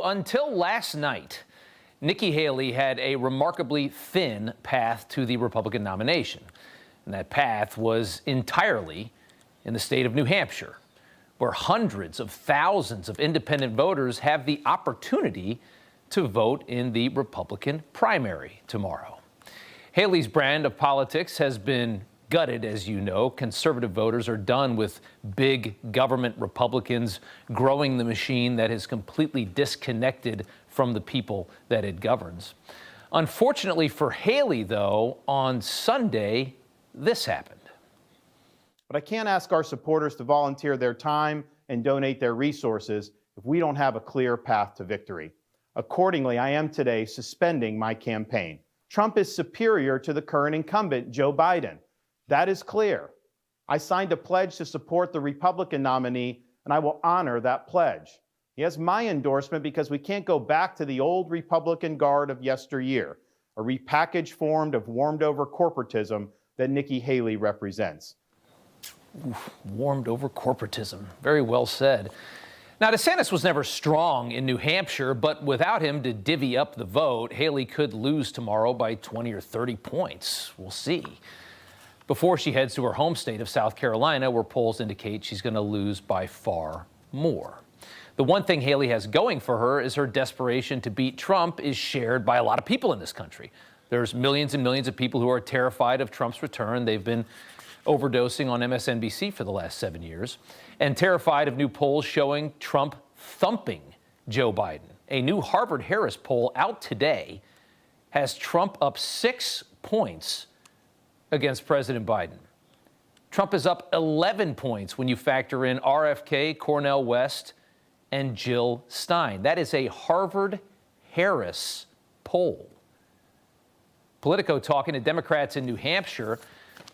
Until last night, Nikki Haley had a remarkably thin path to the Republican nomination. And that path was entirely in the state of New Hampshire, where hundreds of thousands of independent voters have the opportunity to vote in the Republican primary tomorrow. Haley's brand of politics has been gutted, as you know. Conservative voters are done with big government Republicans growing the machine that is completely disconnected from the people that it governs. Unfortunately for Haley, though, on Sunday, this happened. But I can't ask our supporters to volunteer their time and donate their resources if we don't have a clear path to victory. Accordingly, I am today suspending my campaign. Trump is superior to the current incumbent, Joe Biden. That is clear. I signed a pledge to support the Republican nominee, and I will honor that pledge. He has my endorsement because we can't go back to the old Republican guard of yesteryear, a repackaged form of warmed-over corporatism that Nikki Haley represents. Warmed over corporatism. Very well said. Now, DeSantis was never strong in New Hampshire, but without him to divvy up the vote, Haley could lose tomorrow by 20 or 30 points. We'll see. Before she heads to her home state of South Carolina, where polls indicate she's going to lose by far more. The one thing Haley has going for her is her desperation to beat Trump is shared by a lot of people in this country. There's millions and millions of people who are terrified of Trump's return. They've been overdosing on MSNBC for the last 7 years, and terrified of new polls showing Trump thumping Joe Biden. A new Harvard-Harris poll out today has Trump up 6 points against President Biden. Trump is up 11 points when you factor in RFK, Cornel West, and Jill Stein. That is a Harvard-Harris poll. Politico talking to Democrats in New Hampshire,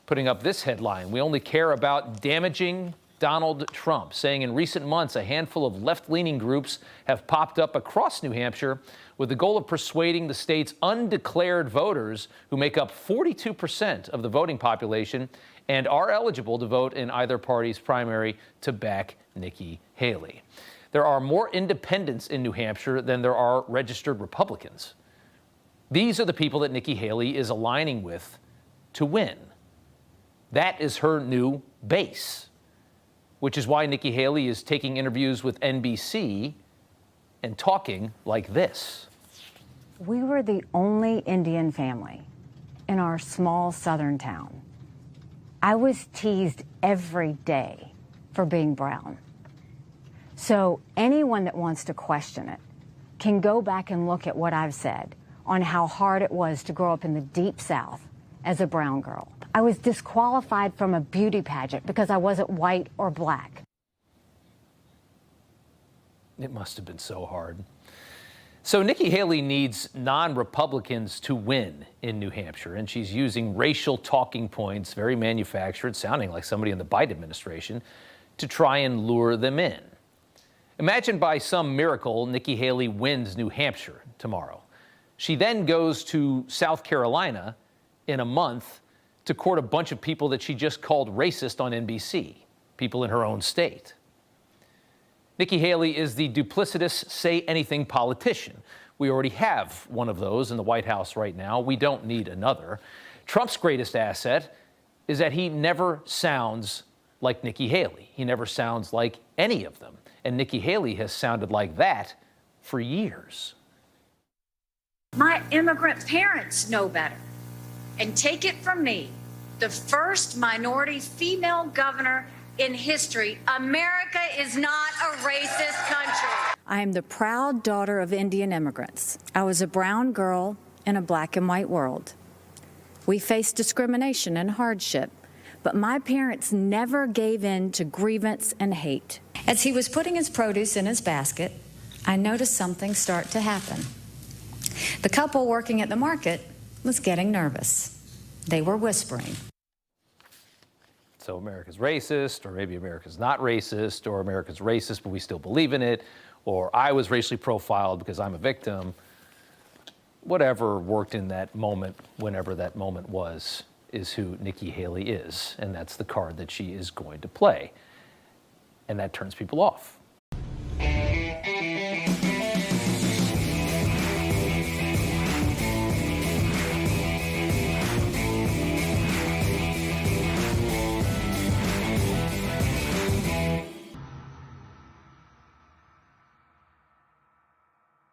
putting up this headline: "We only care about damaging Donald Trump," saying in recent months a handful of left-leaning groups have popped up across New Hampshire with the goal of persuading the state's undeclared voters, who make up 42% of the voting population and are eligible to vote in either party's primary, to back Nikki Haley. There are more independents in New Hampshire than there are registered Republicans. These are the people that Nikki Haley is aligning with to win. That is her new base, which is why Nikki Haley is taking interviews with NBC and talking like this. We were the only Indian family in our small southern town. I was teased every day for being brown. So anyone that wants to question it can go back and look at what I've said on how hard it was to grow up in the Deep South as a brown girl. I was disqualified from a beauty pageant because I wasn't white or black. It must have been so hard. So Nikki Haley needs non-Republicans to win in New Hampshire, and she's using racial talking points, very manufactured, sounding like somebody in the Biden administration, to try and lure them in. Imagine by some miracle Nikki Haley wins New Hampshire tomorrow. She then goes to South Carolina in a month to court a bunch of people that she just called racist on NBC, people in her own state. Nikki Haley is the duplicitous say-anything politician. We already have one of those in the White House right now. We don't need another. Trump's greatest asset is that he never sounds like Nikki Haley. He never sounds like any of them. And Nikki Haley has sounded like that for years. My immigrant parents know better. And take it from me, the first minority female governor in history, America is not a racist country. I am the proud daughter of Indian immigrants. I was a brown girl in a black and white world. We faced discrimination and hardship, but my parents never gave in to grievance and hate. As he was putting his produce in his basket, I noticed something start to happen. The couple working at the market was getting nervous. They were whispering. So America's racist, or maybe America's not racist, or America's racist but we still believe in it, or I was racially profiled because I'm a victim. Whatever worked in that moment, whenever that moment was, is who Nikki Haley is, and that's the card that she is going to play. And that turns people off.